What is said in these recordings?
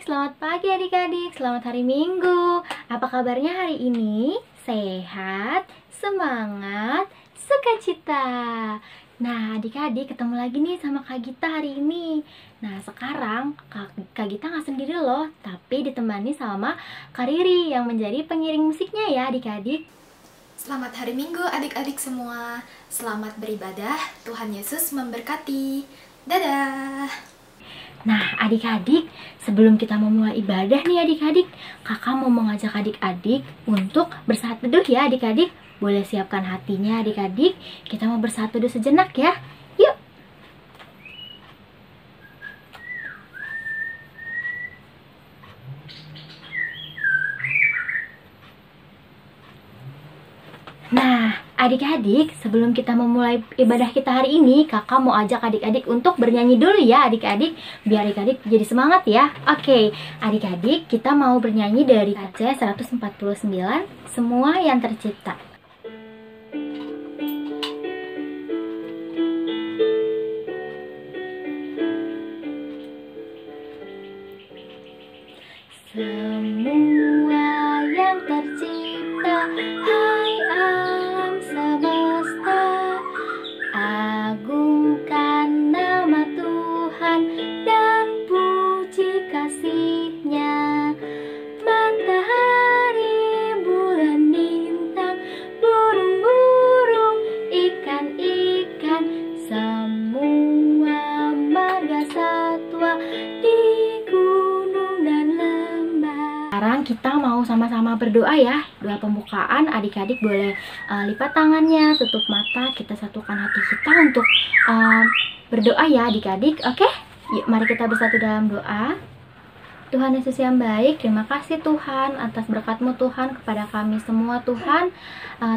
Selamat pagi adik-adik, selamat hari Minggu. Apa kabarnya hari ini? Sehat, semangat, sukacita. Nah adik-adik ketemu lagi nih sama Kak Gita hari ini. Nah sekarang Kak Gita nggak sendiri loh, tapi ditemani sama Kak Riri yang menjadi pengiring musiknya ya adik-adik. Selamat hari Minggu adik-adik semua. Selamat beribadah, Tuhan Yesus memberkati. Dadah. Nah adik-adik, sebelum kita memulai ibadah nih adik-adik, kakak mau mengajak adik-adik untuk bersaat teduh ya adik-adik. Boleh siapkan hatinya adik-adik, kita mau bersaat teduh sejenak ya. Yuk. Nah adik-adik, sebelum kita memulai ibadah kita hari ini, kakak mau ajak adik-adik untuk bernyanyi dulu ya adik-adik, biar adik-adik jadi semangat ya. Oke, adik-adik kita mau bernyanyi dari KC 149, Semua yang Tercipta. Semua yang tercipta, hai alam semesta, agungkan nama Tuhan dan puji kasih-Nya. Matahari, bulan, bintang, burung-burung, ikan-ikan, semua marga satwa di gunung dan lembah. Sekarang kita mau sama-sama berdoa ya. Doa pembukaan, adik-adik boleh lipat tangannya, tutup mata, kita satukan hati kita untuk berdoa ya adik-adik. Oke? Yuk mari kita bersatu dalam doa. Tuhan Yesus yang baik, terima kasih Tuhan atas berkat-Mu Tuhan kepada kami semua Tuhan.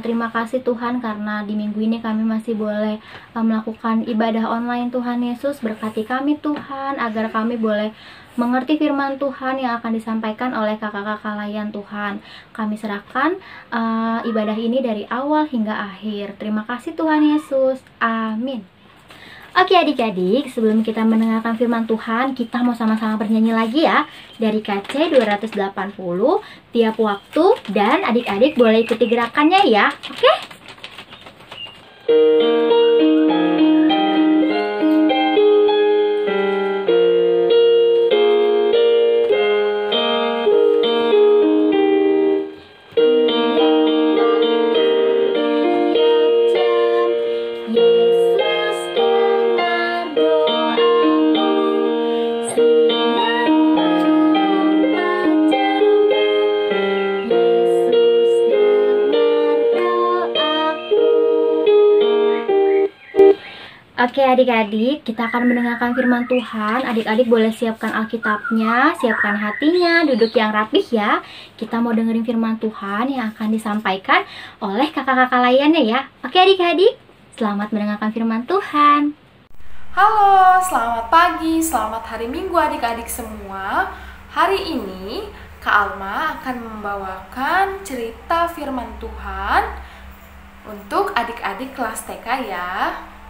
Terima kasih Tuhan karena di minggu ini kami masih boleh melakukan ibadah online Tuhan Yesus. Berkati kami Tuhan agar kami boleh mengerti firman Tuhan yang akan disampaikan oleh kakak-kakak layan Tuhan. Kami serahkan ibadah ini dari awal hingga akhir. Terima kasih Tuhan Yesus. Amin. Oke adik-adik, sebelum kita mendengarkan firman Tuhan, kita mau sama-sama bernyanyi lagi ya. Dari KC 280, tiap waktu, dan adik-adik boleh ikuti gerakannya ya. Oke? Oke adik-adik, kita akan mendengarkan firman Tuhan. Adik-adik boleh siapkan Alkitabnya, siapkan hatinya, duduk yang rapih ya. Kita mau dengerin firman Tuhan yang akan disampaikan oleh kakak-kakak lainnya ya. Oke adik-adik, selamat mendengarkan firman Tuhan. Halo, selamat pagi, selamat hari Minggu adik-adik semua. Hari ini Kak Alma akan membawakan cerita firman Tuhan untuk adik-adik kelas TK ya.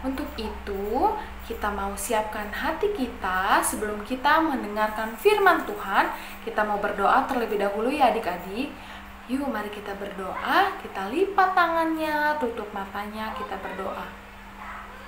Untuk itu, kita mau siapkan hati kita sebelum kita mendengarkan firman Tuhan. Kita mau berdoa terlebih dahulu ya adik-adik. Yuk mari kita berdoa, kita lipat tangannya, tutup matanya, kita berdoa.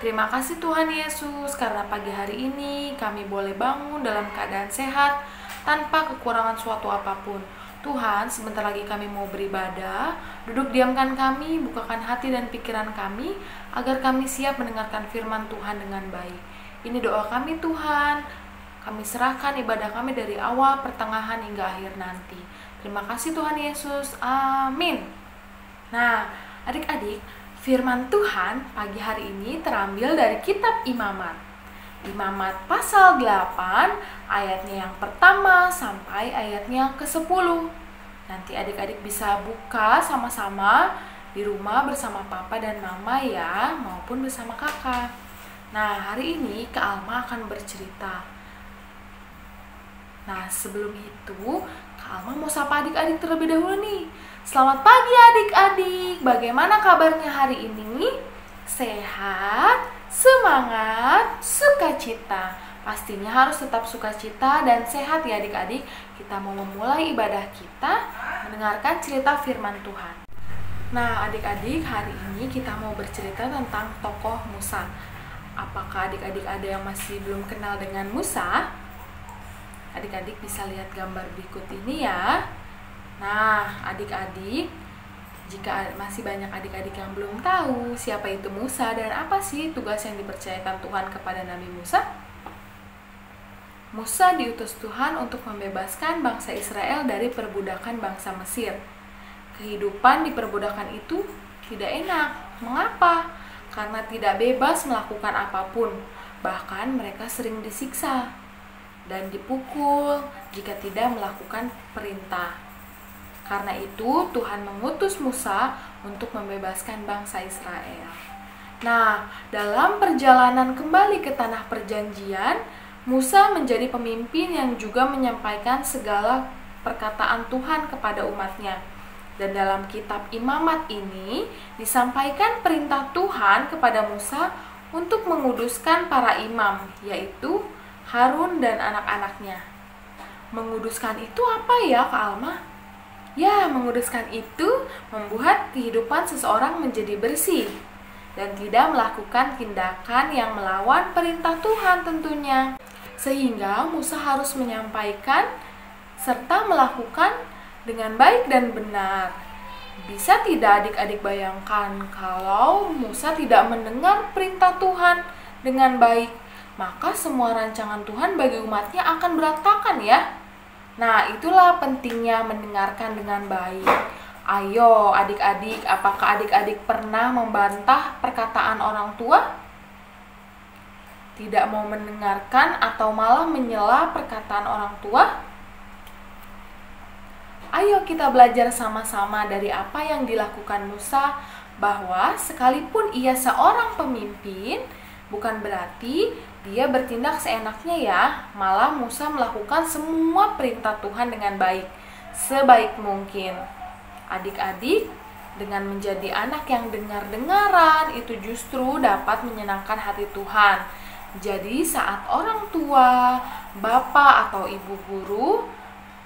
Terima kasih Tuhan Yesus, karena pagi hari ini kami boleh bangun dalam keadaan sehat, tanpa kekurangan suatu apapun. Tuhan, sebentar lagi kami mau beribadah, duduk diamkan kami, bukakan hati dan pikiran kami, agar kami siap mendengarkan firman Tuhan dengan baik. Ini doa kami Tuhan, Kami serahkan ibadah kami dari awal, pertengahan, hingga akhir nanti. Terima kasih Tuhan Yesus. Amin. Nah, adik-adik, firman Tuhan pagi hari ini terambil dari kitab Imamat. Imamat pasal 8, ayatnya yang pertama sampai ayatnya ke-10. Nanti adik-adik bisa buka sama-sama di rumah bersama papa dan mama ya, maupun bersama kakak. Nah, hari ini Kak Alma akan bercerita. Nah, sebelum itu, Kak Alma mau sapa adik-adik terlebih dahulu nih. Selamat pagi adik-adik, bagaimana kabarnya hari ini? Sehat, semangat, sukacita. Pastinya harus tetap sukacita dan sehat ya adik-adik. Kita mau memulai ibadah kita, mendengarkan cerita firman Tuhan. Nah adik-adik, hari ini kita mau bercerita tentang tokoh Musa. Apakah adik-adik ada yang masih belum kenal dengan Musa? Adik-adik bisa lihat gambar berikut ini ya. Nah, adik-adik, jika masih banyak adik-adik yang belum tahu siapa itu Musa dan apa sih tugas yang dipercayakan Tuhan kepada Nabi Musa? Musa diutus Tuhan untuk membebaskan bangsa Israel dari perbudakan bangsa Mesir. Kehidupan di perbudakan itu tidak enak. Mengapa? Karena tidak bebas melakukan apapun. Bahkan mereka sering disiksa dan dipukul jika tidak melakukan perintah. Karena itu Tuhan mengutus Musa untuk membebaskan bangsa Israel. Nah, dalam perjalanan kembali ke tanah perjanjian, Musa menjadi pemimpin yang juga menyampaikan segala perkataan Tuhan kepada umatnya. Dan dalam kitab Imamat ini disampaikan perintah Tuhan kepada Musa untuk menguduskan para imam, yaitu Harun dan anak-anaknya. Menguduskan itu apa ya Kak Alma? Ya, menguduskan itu membuat kehidupan seseorang menjadi bersih dan tidak melakukan tindakan yang melawan perintah Tuhan tentunya. Sehingga Musa harus menyampaikan serta melakukan dengan baik dan benar. Bisa tidak adik-adik bayangkan kalau Musa tidak mendengar perintah Tuhan dengan baik? Maka semua rancangan Tuhan bagi umatnya akan berantakan ya. Nah, itulah pentingnya mendengarkan dengan baik. Ayo adik-adik, apakah adik-adik pernah membantah perkataan orang tua? Tidak mau mendengarkan atau malah menyela perkataan orang tua? Ayo kita belajar sama-sama dari apa yang dilakukan Musa, bahwa sekalipun ia seorang pemimpin, bukan berarti dia bertindak seenaknya ya. Malah Musa melakukan semua perintah Tuhan dengan baik, sebaik mungkin. Adik-adik, dengan menjadi anak yang dengar-dengaran, itu justru dapat menyenangkan hati Tuhan. Jadi saat orang tua, bapak atau ibu guru,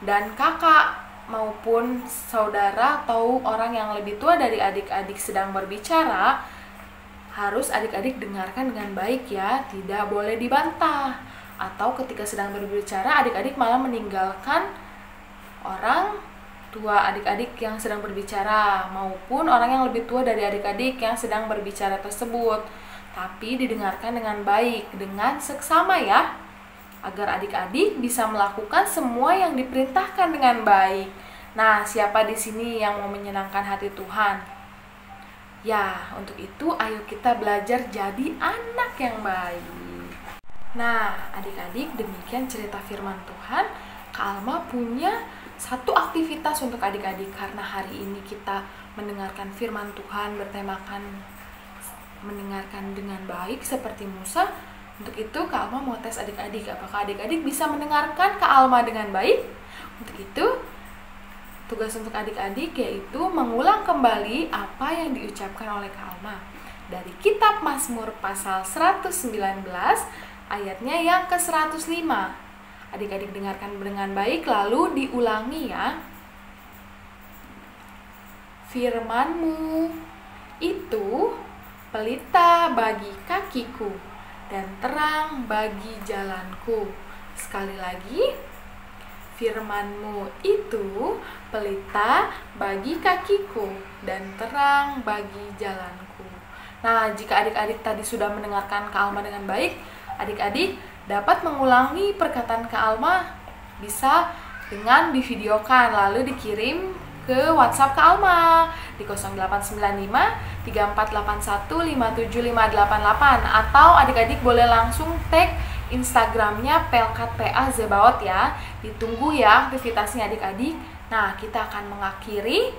dan kakak maupun saudara atau orang yang lebih tua dari adik-adik sedang berbicara, harus adik-adik dengarkan dengan baik ya, tidak boleh dibantah. Atau ketika sedang berbicara, adik-adik malah meninggalkan orang tua adik-adik yang sedang berbicara, maupun orang yang lebih tua dari adik-adik yang sedang berbicara tersebut. Tapi didengarkan dengan baik, dengan seksama ya, agar adik-adik bisa melakukan semua yang diperintahkan dengan baik. Nah, siapa di sini yang mau menyenangkan hati Tuhan? Ya, untuk itu ayo kita belajar jadi anak yang baik. Nah, adik-adik, demikian cerita firman Tuhan. Kak Alma punya satu aktivitas untuk adik-adik, karena hari ini kita mendengarkan firman Tuhan bertemakan mendengarkan dengan baik seperti Musa. Untuk itu Kak Alma mau tes adik-adik, apakah adik-adik bisa mendengarkan Kak Alma dengan baik? Untuk itu tugas untuk adik-adik yaitu mengulang kembali apa yang diucapkan oleh Kak Alma dari kitab Mazmur pasal 119 ayatnya yang ke-105. Adik-adik dengarkan dengan baik lalu diulangi ya. Firman-Mu itu pelita bagi kakiku dan terang bagi jalanku. Sekali lagi, firman-Mu itu pelita bagi kakiku dan terang bagi jalanku. Nah, jika adik-adik tadi sudah mendengarkan Kak Alma dengan baik, adik-adik dapat mengulangi perkataan Kak Alma bisa dengan divideokan lalu dikirim ke WhatsApp Kak Alma di 0895 3481 57588, atau adik-adik boleh langsung tag Instagramnya Pelkat PA Zebaot ya. Ditunggu ya aktivitasnya adik-adik. Nah, kita akan mengakhiri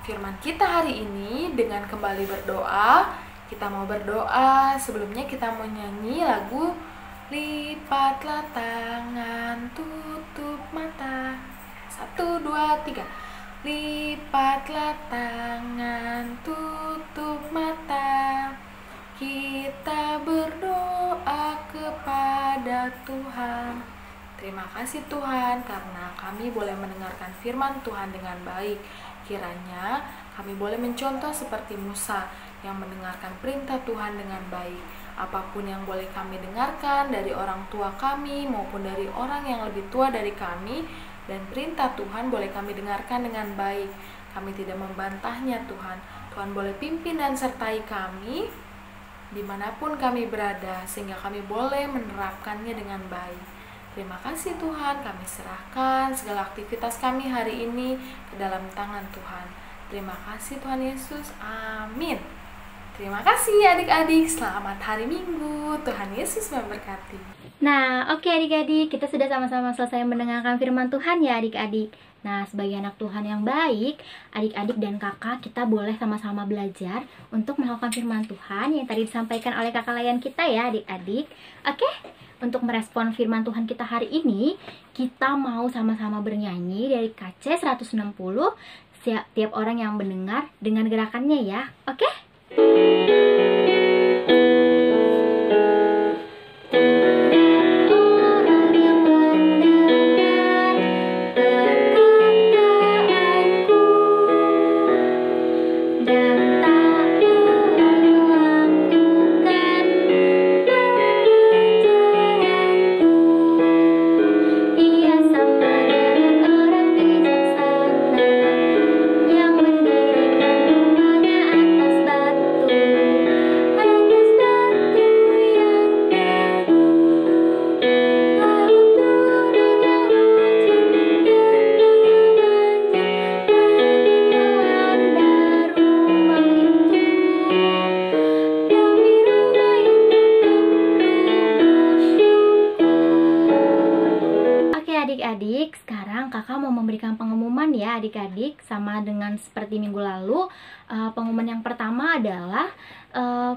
firman kita hari ini dengan kembali berdoa. Kita mau berdoa, sebelumnya kita mau nyanyi lagu Lipatlah tangan, tutup mata. 1, 2, 3. Lipatlah tangan, tutup mata. Kita berdoa kepada Tuhan. Terima kasih Tuhan karena kami boleh mendengarkan firman Tuhan dengan baik. Kiranya kami boleh mencontoh seperti Musa yang mendengarkan perintah Tuhan dengan baik. Apapun yang boleh kami dengarkan dari orang tua kami maupun dari orang yang lebih tua dari kami, dan perintah Tuhan boleh kami dengarkan dengan baik. Kami tidak membantahnya Tuhan. Tuhan boleh pimpin dan sertai kami dimanapun kami berada, sehingga kami boleh menerapkannya dengan baik. Terima kasih Tuhan, kami serahkan segala aktivitas kami hari ini ke dalam tangan Tuhan. Terima kasih Tuhan Yesus, amin. Terima kasih adik-adik, selamat hari Minggu, Tuhan Yesus memberkati. Nah, oke adik-adik, kita sudah sama-sama selesai mendengarkan firman Tuhan ya adik-adik. Nah, sebagai anak Tuhan yang baik, adik-adik dan kakak kita boleh sama-sama belajar untuk melakukan firman Tuhan yang tadi disampaikan oleh kakak layan kita ya adik-adik. Oke, untuk merespon firman Tuhan kita hari ini, kita mau sama-sama bernyanyi dari KC 160, tiap orang yang mendengar dengan gerakannya ya. Oke? Adik-adik, sekarang kakak mau memberikan pengumuman ya adik-adik, sama dengan seperti minggu lalu. Pengumuman yang pertama adalah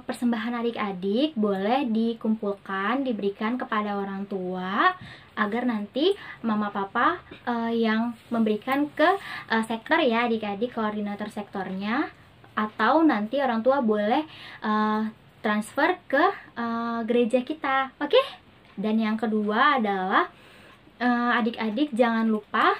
persembahan adik-adik boleh dikumpulkan, diberikan kepada orang tua agar nanti mama papa yang memberikan ke sektor ya adik-adik, koordinator sektornya, atau nanti orang tua boleh transfer ke gereja kita. Oke? Dan yang kedua adalah adik-adik jangan lupa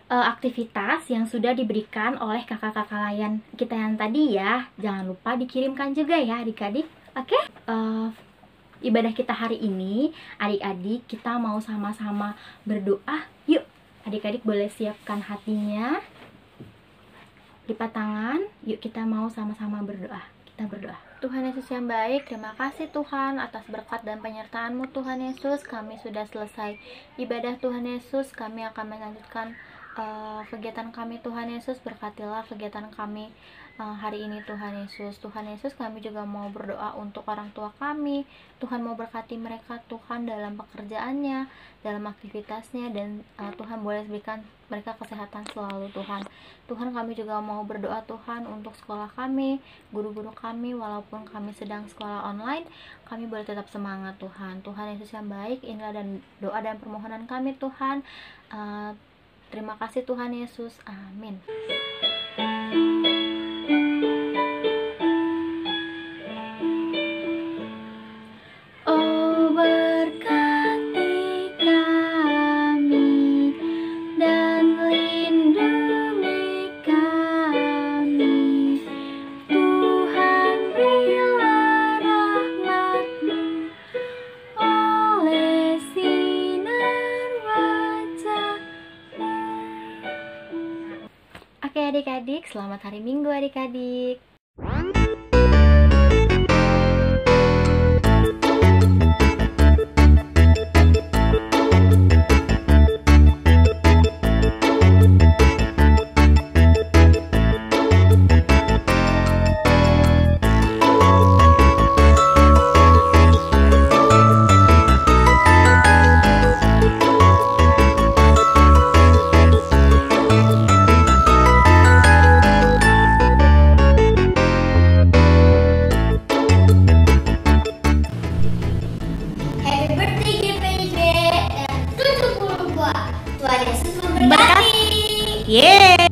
aktivitas yang sudah diberikan oleh kakak-kakak layan kita yang tadi ya, jangan lupa dikirimkan juga ya adik-adik. Oke? Ibadah kita hari ini, adik-adik kita mau sama-sama berdoa. Yuk, adik-adik boleh siapkan hatinya, lipat tangan. Yuk kita mau sama-sama berdoa. Kita berdoa. Tuhan Yesus yang baik, terima kasih Tuhan atas berkat dan penyertaan-Mu Tuhan Yesus. Kami sudah selesai ibadah Tuhan Yesus, kami akan melanjutkan kegiatan kami Tuhan Yesus. Berkatilah kegiatan kami hari ini Tuhan Yesus. Tuhan Yesus, kami juga mau berdoa untuk orang tua kami. Tuhan mau berkati mereka Tuhan dalam pekerjaannya, dalam aktivitasnya, dan Tuhan boleh berikan mereka kesehatan selalu Tuhan. Tuhan, kami juga mau berdoa Tuhan untuk sekolah kami, guru-guru kami, walaupun kami sedang sekolah online, kami boleh tetap semangat Tuhan. Tuhan Yesus yang baik, inilah dan doa dan permohonan kami Tuhan. Terima kasih Tuhan Yesus, amin. Oke adik-adik, selamat hari Minggu adik-adik. Tuhan Yesus memberkati. Yeay.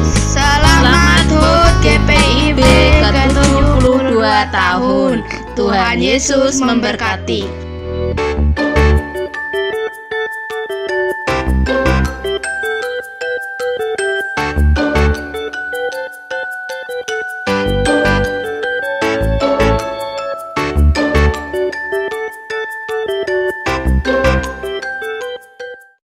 Selamat HUT GPIB ke-72 tahun. Tuhan Yesus memberkati.